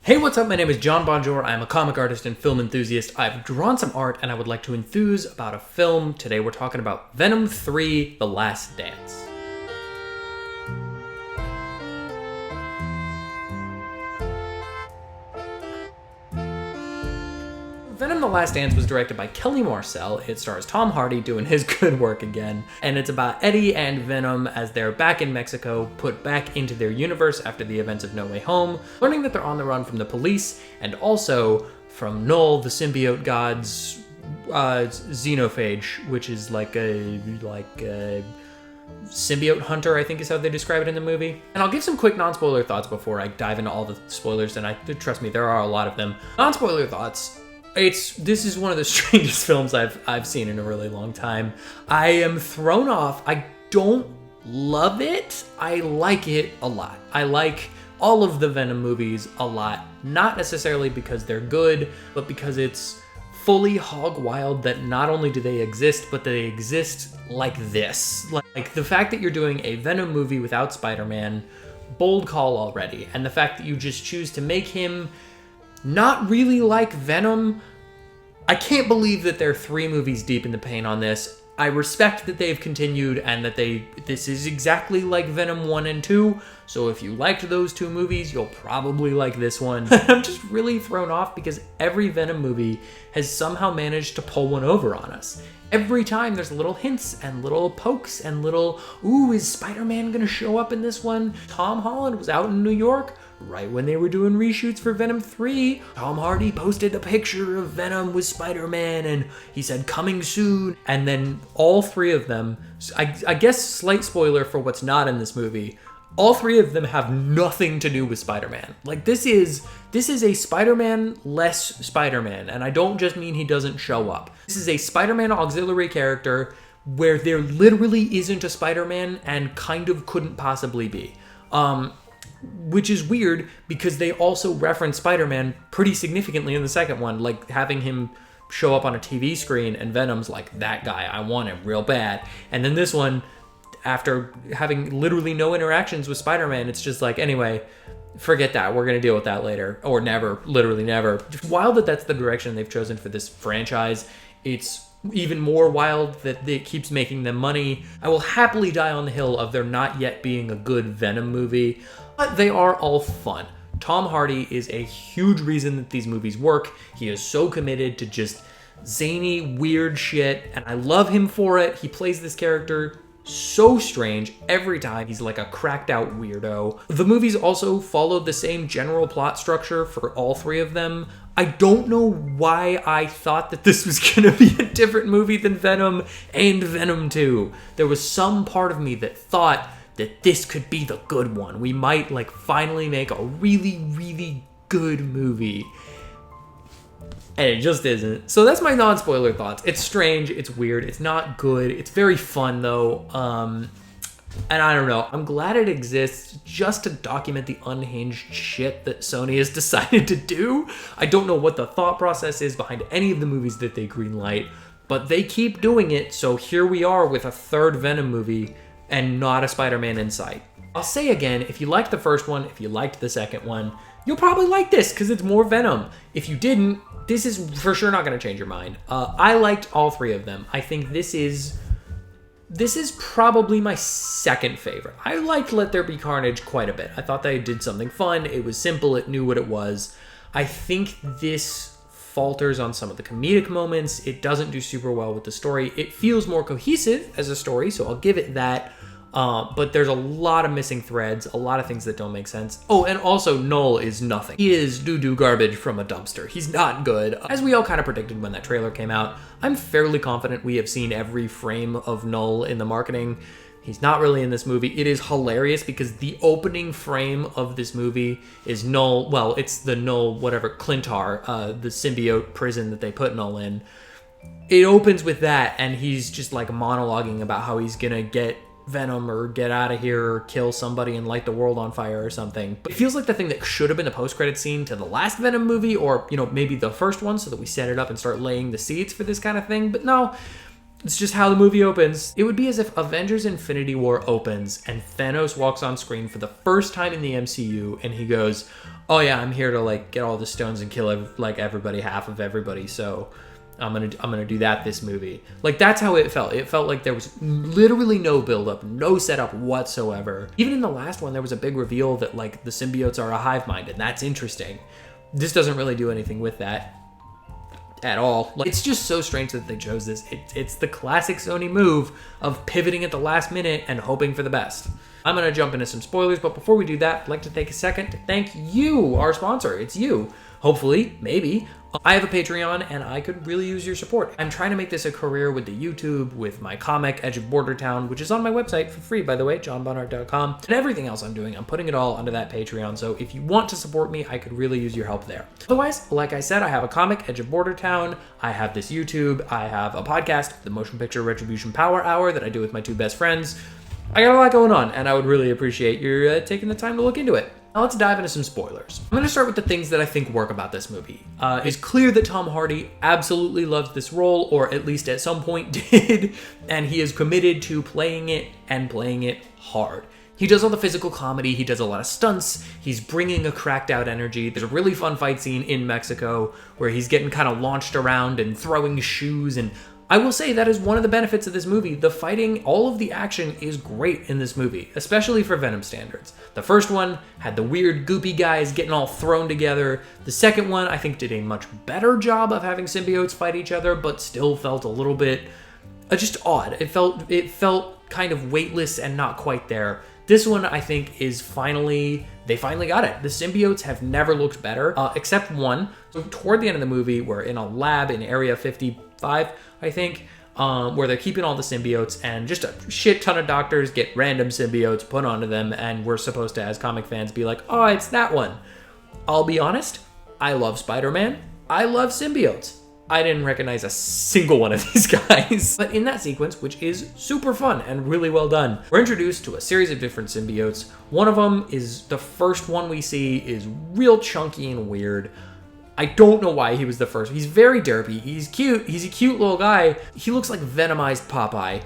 Hey, what's up? My name is John Bonjour. I'm a comic artist and film enthusiast. I've drawn some art and I would like to enthuse about a film. Today we're talking about Venom 3: The Last Dance. Venom: The Last Dance was directed by Kelly Marcel. It stars Tom Hardy doing his good work again. And it's about Eddie and Venom as they're back in Mexico, put back into their universe after the events of No Way Home, learning that they're on the run from the police and also from Null, the symbiote god's xenophage, which is like a symbiote hunter, I think is how they describe it in the movie. And I'll give some quick non-spoiler thoughts before I dive into all the spoilers, and trust me, there are a lot of them. Non-spoiler thoughts. This is one of the strangest films I've seen in a really long time. I am thrown off. I don't love it. I like it a lot. I like all of the Venom movies a lot. Not necessarily because they're good, but because it's fully hog wild that not only do they exist, but they exist like this. Like the fact that you're doing a Venom movie without Spider-Man, bold call already. And the fact that you just choose to make him not really like Venom. I can't believe that they're 3 movies deep in the paint on this. I respect that they've continued and that this is exactly like Venom 1 and 2. So if you liked those 2 movies, you'll probably like this one. I'm just really thrown off because every Venom movie has somehow managed to pull one over on us. Every time there's little hints and little pokes and little, ooh, is Spider-Man gonna show up in this one? Tom Holland was out in New York right when they were doing reshoots for Venom 3. Tom Hardy posted a picture of Venom with Spider-Man and he said, coming soon. And then all 3 of them, I guess slight spoiler for what's not in this movie, all 3 of them have nothing to do with Spider-Man. Like this is a Spider-Man less Spider-Man, and I don't just mean he doesn't show up. This is a Spider-Man auxiliary character where there literally isn't a Spider-Man and kind of couldn't possibly be. Which is weird because they also reference Spider-Man pretty significantly in the second one, like having him show up on a TV screen and Venom's like, that guy, I want him real bad. And then this one, after having literally no interactions with Spider-Man, it's just like, anyway, forget that. We're going to deal with that later. Or never. Literally never. Wild that that's the direction they've chosen for this franchise. It's even more wild that it keeps making them money. I will happily die on the hill of there not yet being a good Venom movie, but they are all fun. Tom Hardy is a huge reason that these movies work. He is so committed to just zany, weird shit, and I love him for it. He plays this character so strange every time. He's like a cracked out weirdo. The movies also followed the same general plot structure for all 3 of them. I don't know why I thought that this was gonna be a different movie than Venom and Venom 2. There was some part of me that thought that this could be the good one. We might like finally make a really, really good movie. And it just isn't. So that's my non-spoiler thoughts. It's strange, it's weird, it's not good, it's very fun though. And I don't know, I'm glad it exists just to document the unhinged shit that Sony has decided to do. I don't know what the thought process is behind any of the movies that they greenlight, but they keep doing it, so here we are with a 3rd Venom movie and not a Spider-Man in sight. I'll say again, if you liked the first one, if you liked the second one, you'll probably like this because it's more Venom. If you didn't, this is for sure not going to change your mind. I liked all 3 of them. I think this is probably my 2nd favorite. I liked Let There Be Carnage quite a bit. I thought they did something fun. It was simple. It knew what it was. I think this falters on some of the comedic moments. It doesn't do super well with the story. It feels more cohesive as a story, so I'll give it that. But there's a lot of missing threads, a lot of things that don't make sense. Oh, and also Null is nothing. He is doo-doo garbage from a dumpster. He's not good. As we all kind of predicted when that trailer came out, I'm fairly confident we have seen every frame of Null in the marketing. He's not really in this movie. It is hilarious because the opening frame of this movie is Null, well, it's the Null, whatever, Clintar, the symbiote prison that they put Null in. It opens with that, and he's just like monologuing about how he's gonna get Venom or get out of here or kill somebody and light the world on fire or something. But it feels like the thing that should have been the post-credit scene to the last Venom movie, or, you know, maybe the first one so that we set it up and start laying the seeds for this kind of thing. But no, It's just how the movie opens. It would be as if Avengers Infinity War opens and Thanos walks on screen for the first time in the MCU and he goes, oh yeah, I'm here to like get all the stones and kill like everybody, half of everybody, so I'm gonna do that this movie. Like, that's how it felt. It felt like there was literally no build-up, no setup whatsoever. Even in the last one, there was a big reveal that like the symbiotes are a hive mind, and that's interesting. This doesn't really do anything with that at all. Like, it's just so strange that they chose this. It's the classic Sony move of pivoting at the last minute and hoping for the best. I'm gonna jump into some spoilers, but before we do that, I'd like to take a second to thank you, our sponsor. It's you. Hopefully, maybe. I have a Patreon and I could really use your support. I'm trying to make this a career with the YouTube, with my comic, Edge of Bordertown, which is on my website for free, by the way, johnbonhart.com, and everything else I'm doing. I'm putting it all onto that Patreon, so if you want to support me, I could really use your help there. Otherwise, like I said, I have a comic, Edge of Bordertown, I have this YouTube, I have a podcast, the Motion Picture Retribution Power Hour that I do with my two best friends. I got a lot going on, and I would really appreciate your taking the time to look into it. Now let's dive into some spoilers. I'm going to start with the things that I think work about this movie. It's clear that Tom Hardy absolutely loves this role, or at least at some point did, and he is committed to playing it and playing it hard. He does all the physical comedy, he does a lot of stunts, he's bringing a cracked out energy. There's a really fun fight scene in Mexico where he's getting kind of launched around and throwing shoes, and I will say that is one of the benefits of this movie. The fighting, all of the action is great in this movie, especially for Venom standards. The first one had the weird goopy guys getting all thrown together. The second one, I think, did a much better job of having symbiotes fight each other, but still felt a little bit just odd. It felt kind of weightless and not quite there. This one, I think, they finally got it. The symbiotes have never looked better, except one. So toward the end of the movie, we're in a lab in Area 55, I think, where they're keeping all the symbiotes, and just a shit ton of doctors get random symbiotes put onto them, and we're supposed to, as comic fans, be like, oh, it's that one. I'll be honest, I love Spider-Man. I love symbiotes. I didn't recognize a single one of these guys. But in that sequence, which is super fun and really well done, we're introduced to a series of different symbiotes. One of them is the first one we see is real chunky and weird. I don't know why he was the first. He's very derpy. He's cute. He's a cute little guy. He looks like Venomized Popeye.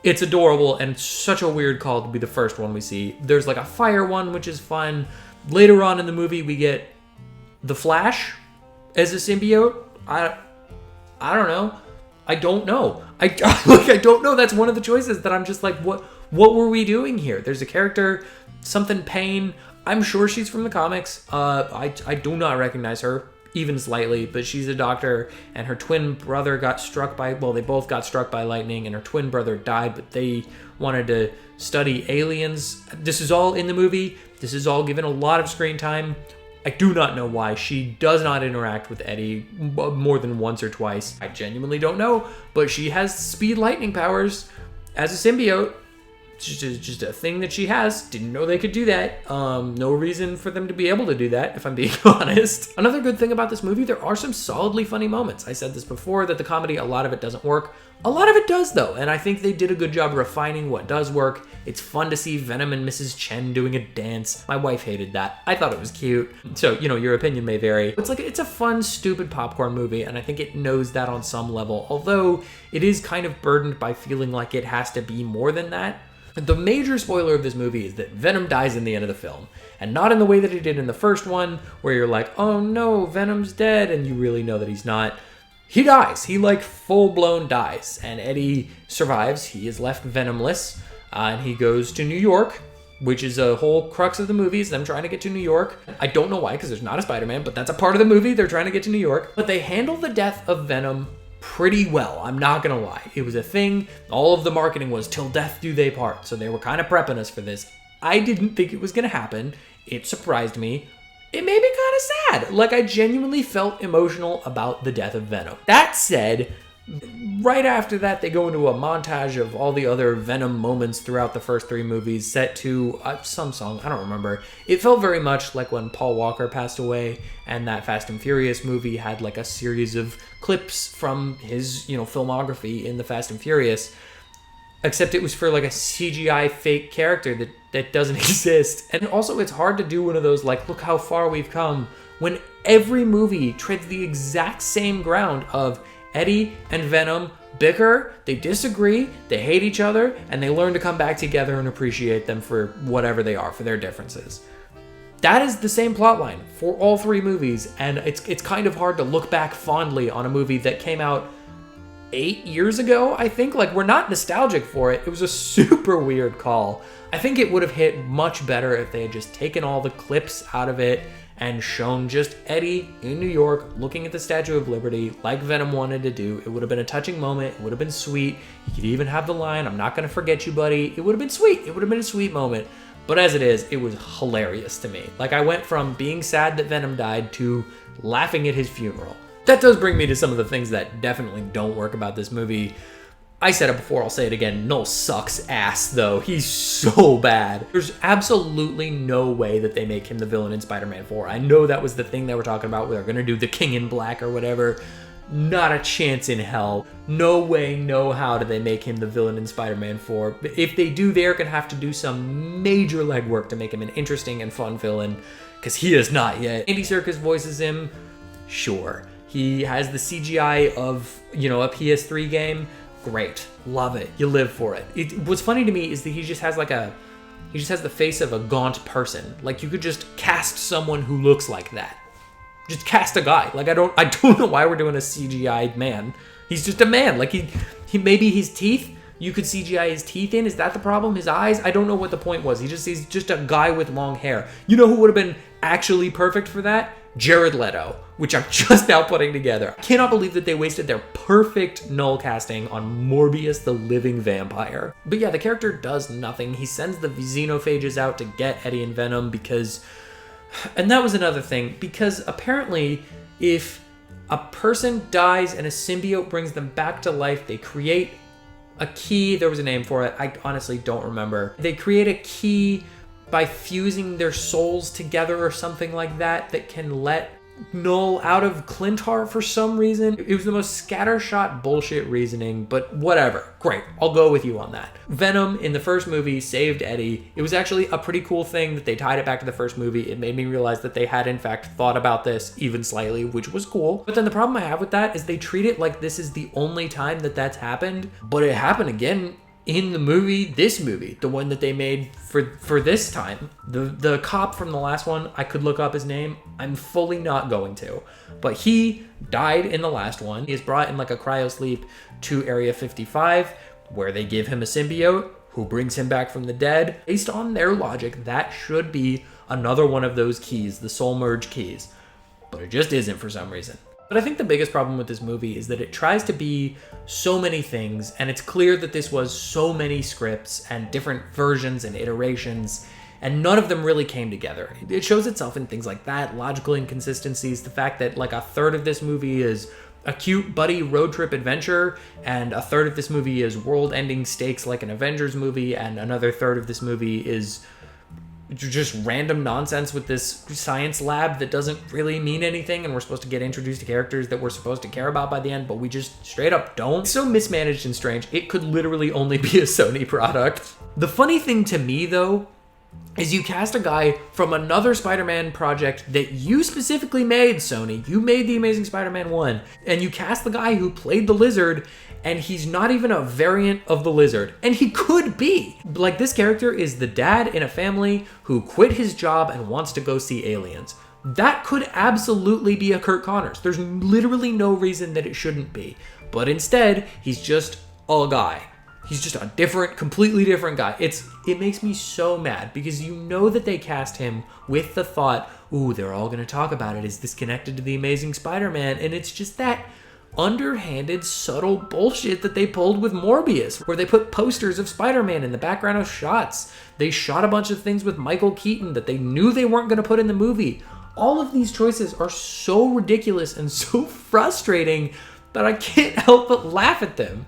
It's adorable and such a weird call to be the first one we see. There's like a fire one, which is fun. Later on in the movie, we get the Flash as a symbiote. I don't know. I don't know. I don't know. That's one of the choices that I'm just like, what were we doing here? There's a character, something Payne. I'm sure she's from the comics. I do not recognize her, even slightly, but she's a doctor, and her twin brother got struck by, well, they both got struck by lightning, and her twin brother died, but they wanted to study aliens. This is all in the movie. This is all given a lot of screen time. I do not know why she does not interact with Eddie more than once or twice. I genuinely don't know, but she has speed lightning powers as a symbiote. It's just a thing that she has. Didn't know they could do that. No reason for them to be able to do that, if I'm being honest. Another good thing about this movie, there are some solidly funny moments. I said this before, that the comedy, a lot of it doesn't work. A lot of it does, though, and I think they did a good job refining what does work. It's fun to see Venom and Mrs. Chen doing a dance. My wife hated that. I thought it was cute. So, your opinion may vary. It's a fun, stupid popcorn movie, and I think it knows that on some level, although it is kind of burdened by feeling like it has to be more than that. The major spoiler of this movie is that Venom dies in the end of the film, and not in the way that he did in the first one, where you're like, oh no, Venom's dead, and you really know that he's not. He dies. He full-blown dies, and Eddie survives. He is left venomless, and he goes to New York, which is a whole crux of the movie, is them trying to get to New York. I don't know why, because there's not a Spider-Man, but that's a part of the movie. They're trying to get to New York. But they handle the death of Venom pretty well, I'm not gonna lie. It was a thing. All of the marketing was till death do they part, so they were kind of prepping us for this. I didn't think it was gonna happen. It surprised me. It made me kind of sad. I genuinely felt emotional about the death of Venom. That said, right after that, they go into a montage of all the other Venom moments throughout the first three movies, set to some song, I don't remember. It felt very much like when Paul Walker passed away, and that Fast and Furious movie had a series of clips from his, filmography in the Fast and Furious, except it was for a CGI fake character that doesn't exist. And also, it's hard to do one of those, look how far we've come, when every movie treads the exact same ground of Eddie and Venom bicker, they disagree, they hate each other, and they learn to come back together and appreciate them for whatever they are, for their differences. That is the same plotline for all three movies, and it's kind of hard to look back fondly on a movie that came out 8 years ago, I think. Like, we're not nostalgic for it. It was a super weird call. I think it would have hit much better if they had just taken all the clips out of it and shown just Eddie in New York looking at the Statue of Liberty like Venom wanted to do. It would have been a touching moment. It would have been sweet. You could even have the line, "I'm not gonna forget you, buddy." It would have been sweet. It would have been a sweet moment. But as it is, it was hilarious to me. Like, I went from being sad that Venom died to laughing at his funeral. That does bring me to some of the things that definitely don't work about this movie. I said it before, I'll say it again. Null sucks ass, though. He's so bad. There's absolutely no way that they make him the villain in Spider-Man 4. I know that was the thing they were talking about. They're going to do the King in Black or whatever. Not a chance in hell. No way, no how do they make him the villain in Spider-Man 4. If they do, they're going to have to do some major legwork to make him an interesting and fun villain, because he is not yet. Andy Serkis voices him, sure. He has the CGI of, a PS3 game. Great. Love it. You live for it. What's funny to me is that he just has the face of a gaunt person. Like, you could just cast someone who looks like that. Just cast a guy. Like, I don't know why we're doing a CGI man. He's just a man. Like, he maybe his teeth, you could CGI his teeth in. Is that the problem? His eyes? I don't know what the point was. He's just a guy with long hair. You know who would have been actually perfect for that? Jared Leto, which I'm just now putting together. I cannot believe that they wasted their perfect Null casting on Morbius the Living Vampire. But yeah, the character does nothing. He sends the xenophages out to get Eddie and Venom because... And that was another thing, because apparently if a person dies and a symbiote brings them back to life, they create a key. There was a name for it. I honestly don't remember. They create a key by fusing their souls together or something like that can let Null out of Clintar for some reason. It was the most scattershot bullshit reasoning, but whatever. Great. I'll go with you on that. Venom in the first movie saved Eddie. It was actually a pretty cool thing that they tied it back to the first movie. It made me realize that they had in fact thought about this even slightly, which was cool. But then the problem I have with that is they treat it like this is the only time that that's happened, but it happened again in this movie, the one that they made for this time. The cop from the last one, I could look up his name. I'm fully not going to. But he died in the last one. He is brought in like a cryosleep to Area 55, where they give him a symbiote who brings him back from the dead. Based on their logic, that should be another one of those keys, the soul merge keys. But it just isn't for some reason. But I think the biggest problem with this movie is that it tries to be so many things, and it's clear that this was so many scripts and different versions and iterations, and none of them really came together. It shows itself in things like that, logical inconsistencies, the fact that like a third of this movie is a cute buddy road trip adventure, and a third of this movie is world-ending stakes like an Avengers movie, and another third of this movie is just random nonsense with this science lab that doesn't really mean anything, and we're supposed to get introduced to characters that we're supposed to care about by the end, but we just straight up don't. It's so mismanaged and strange. It could literally only be a Sony product. The funny thing to me, though, is you cast a guy from another Spider-Man project that you specifically made, Sony. You made The Amazing Spider-Man 1, and you cast the guy who played the Lizard, and he's not even a variant of the Lizard. And he could be. Like, this character is the dad in a family who quit his job and wants to go see aliens. That could absolutely be a Kurt Connors. There's literally no reason that it shouldn't be. But instead, he's just a guy. He's just a completely different guy. It makes me so mad because you know that they cast him with the thought, ooh, they're all going to talk about it. Is this connected to The Amazing Spider-Man? And it's just that underhanded, subtle bullshit that they pulled with Morbius, where they put posters of Spider-Man in the background of shots. They shot a bunch of things with Michael Keaton that they knew they weren't going to put in the movie. All of these choices are so ridiculous and so frustrating that I can't help but laugh at them.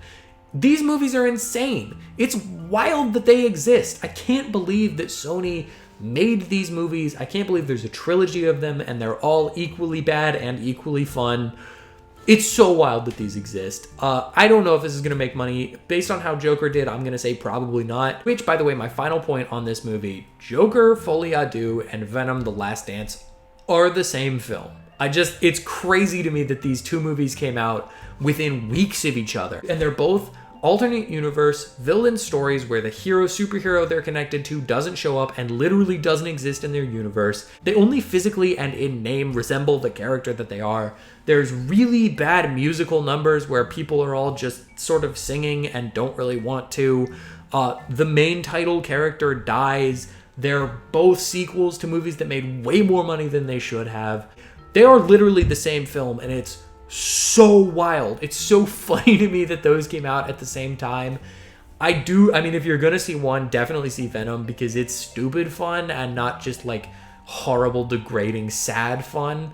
These movies are insane. It's wild that they exist. I can't believe that Sony made these movies. I can't believe there's a trilogy of them and they're all equally bad and equally fun. It's so wild that these exist. I don't know if this is going to make money. Based on how Joker did, I'm going to say probably not. Which, by the way, my final point on this movie, Joker, Folie à Deux, and Venom, The Last Dance are the same film. It's crazy to me that these two movies came out within weeks of each other. And they're both alternate universe villain stories where the superhero they're connected to doesn't show up and literally doesn't exist in their universe. They only physically and in name resemble the character that they are. There's really bad musical numbers where people are all just sort of singing and don't really want to. The main title character dies. They're both sequels to movies that made way more money than they should have. They are literally the same film, and it's so wild. It's so funny to me that those came out at the same time. I mean, if you're gonna see one, definitely see Venom, because it's stupid fun and not just like horrible, degrading, sad fun.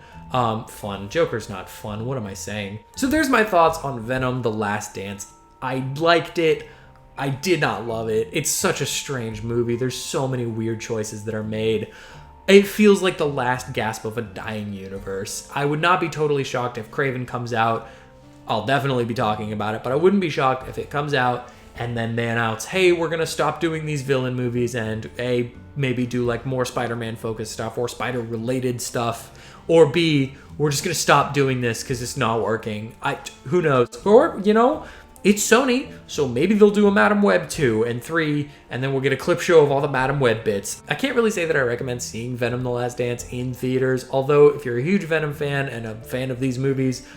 Joker's not fun. What am I saying? So there's my thoughts on Venom: The Last Dance. I liked it. I did not love it. It's such a strange movie. There's so many weird choices that are made. It feels like the last gasp of a dying universe. I would not be totally shocked if Craven comes out. I'll definitely be talking about it, but I wouldn't be shocked if it comes out and then they announce, hey, we're going to stop doing these villain movies and A, maybe do like more Spider-Man focused stuff or Spider-related stuff, or B, we're just going to stop doing this because it's not working. Who knows? Or, it's Sony, so maybe they'll do a Madam Web 2 and 3, and then we'll get a clip show of all the Madam Web bits. I can't really say that I recommend seeing Venom: The Last Dance in theaters, although if you're a huge Venom fan and a fan of these movies,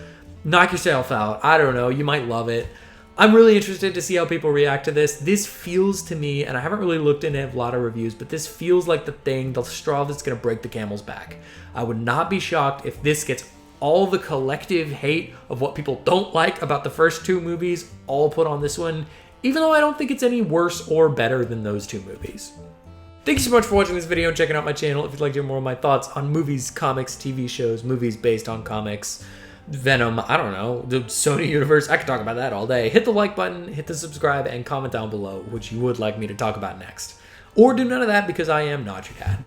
knock yourself out. I don't know, you might love it. I'm really interested to see how people react to this. This feels to me, and I haven't really looked into a lot of reviews, but this feels like the straw that's going to break the camel's back. I would not be shocked if this gets all the collective hate of what people don't like about the first two movies all put on this one, even though I don't think it's any worse or better than those two movies. Thank you so much for watching this video and checking out my channel. If you'd like to hear more of my thoughts on movies, comics, TV shows, movies based on comics, Venom, I don't know, the Sony universe, I could talk about that all day. Hit the like button, hit the subscribe, and comment down below what you would like me to talk about next. Or do none of that because I am not your dad.